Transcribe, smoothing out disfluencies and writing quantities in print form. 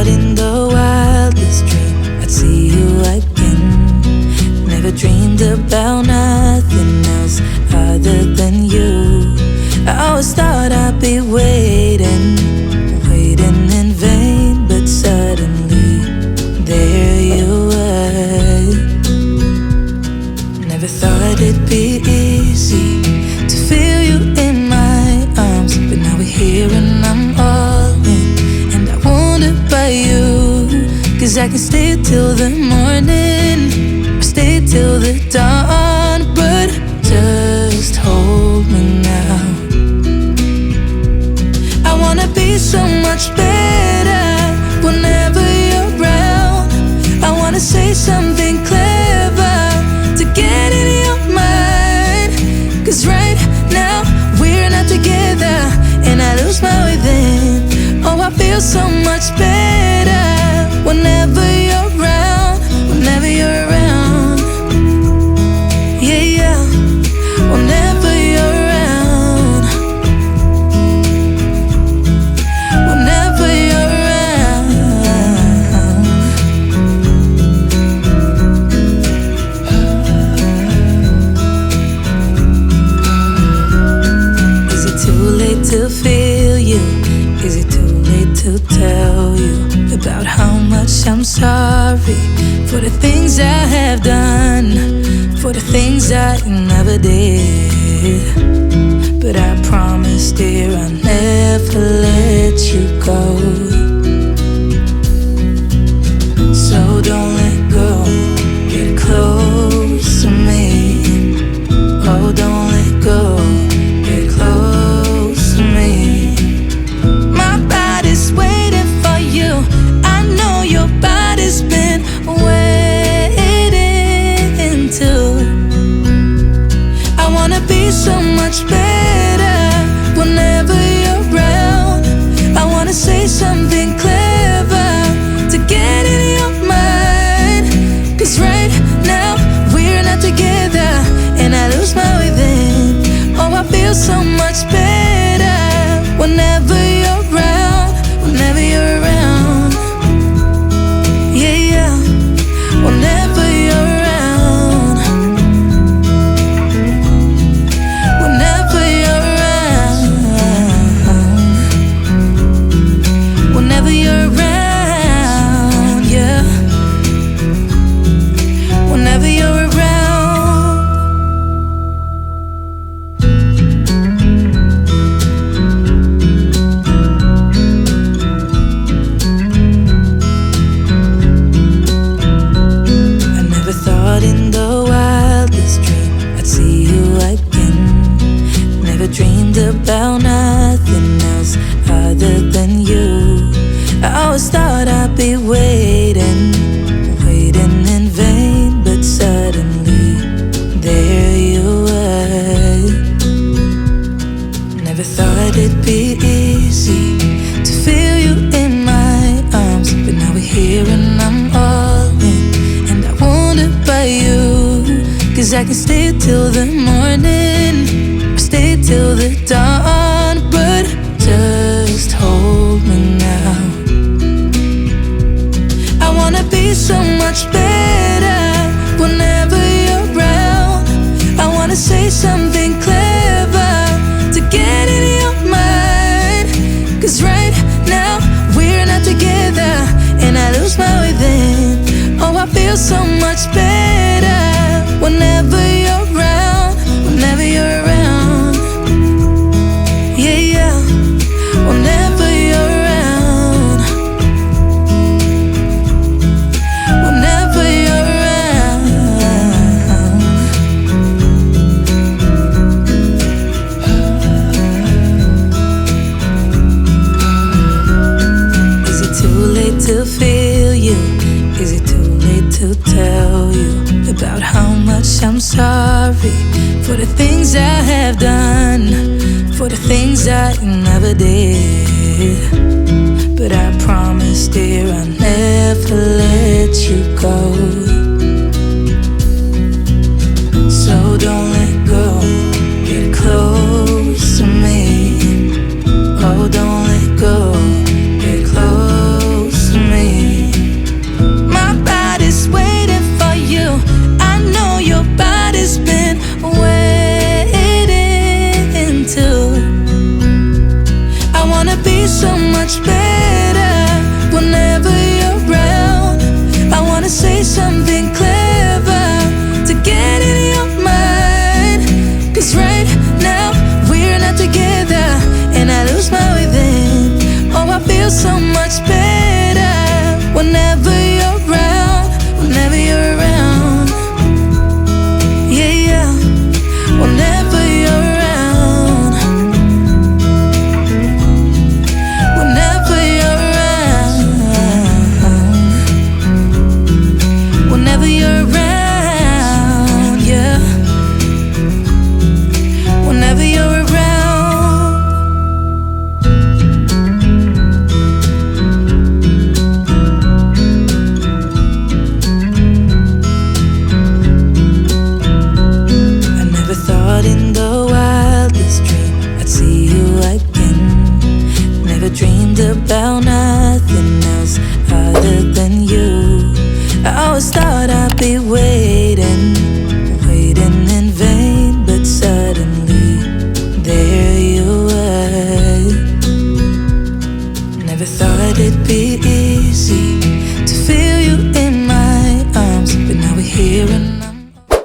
thought in the wildest dream I'd see you again. Never dreamed about nothing else other than you. I always thought I'd be waiting in vain, but suddenly there you were. Never thought it'd be easy to feel you in my arms, but now we're here and I'm all in, and I wonder by you, 'cause I can stay till the morning or stay till the dawn, but just hold me now. I wanna be so much better whenever you're around. I wanna say something clever to get in your mind, 'cause right now we're not together and I lose my way then. Oh, I feel so much better whenever you're around, whenever you're around. Yeah, yeah, whenever you're around, whenever you're around. Is it too late to feel you? Is it too late to tell you about how much I'm sorry for the things I have done, for the things I never did? But I promise, dear, I'll never let you go. So don't let go, get close to me. Oh, don't let go, get close to me. My body's waiting for you, I know your body's been waiting too. I wanna be so much better whenever you're around. I wanna say something clever to get in your mind, 'cause right now we're not together and I lose my way then. Oh, I feel so much better whenever you're around, whenever you're around. Yeah, yeah, whenever you're around, whenever you're around, whenever you're around, yeah, whenever you're around. I never thought in the wildest dream I'd see you again. Never dreamed about nothing else other than you. I always thought I'd be waiting in vain, but suddenly there you were. Never thought it'd be easy to feel you in my arms, but now we're here and I'm all in, and I wonder by you, 'cause I can stay till the morning or stay till the dawn, but just hold me now. I wanna be so much better whenever you're around. I wanna say something clever to get in your mind, 'cause right now we're not together and I lose my way then. Oh, I feel so much better whenever you're around, whenever you're around. Yeah, yeah, whenever you're around, whenever you're around. Is it too late to feel you? Is it too late to tell you about how much I'm sorry for the things I have done, for the things I never did? But I promise, dear, I'll never let you go. So don't let go, get close to me. Oh, don't let go, get close to me. about now.